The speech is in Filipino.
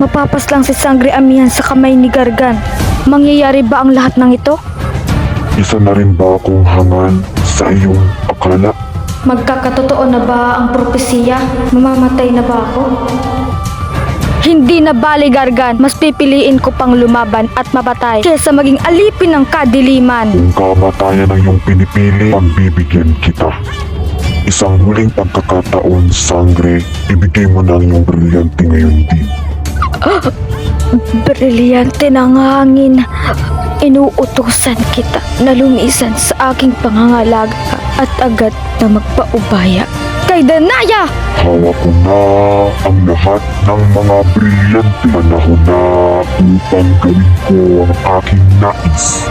Mapapas lang si Sangre Amihan sa kamay ni Gargan. Mangyayari ba ang lahat ng ito? Isa na rin ba akong hangal sa iyong akala? Magkakatotoo na ba ang propesiya? Mamamatay na ba ako? Hindi na bali, Gargan. Mas pipiliin ko pang lumaban at mapatay kesa maging alipin ng kadiliman. Kung kamatayan ang iyong pinipili, pagbibigyan kita. Isang huling pagkakataon, Sangre, ibigay mo na ang iyong brilyante ngayon din. Brilyante ng hangin. Inuutusan kita na lumisan sa aking pangangalaga at agad na magpaubaya kay Danaya! Hawak ko na ang lahat ng mga brilyante. Panahon na upang gawin ko ang aking nais.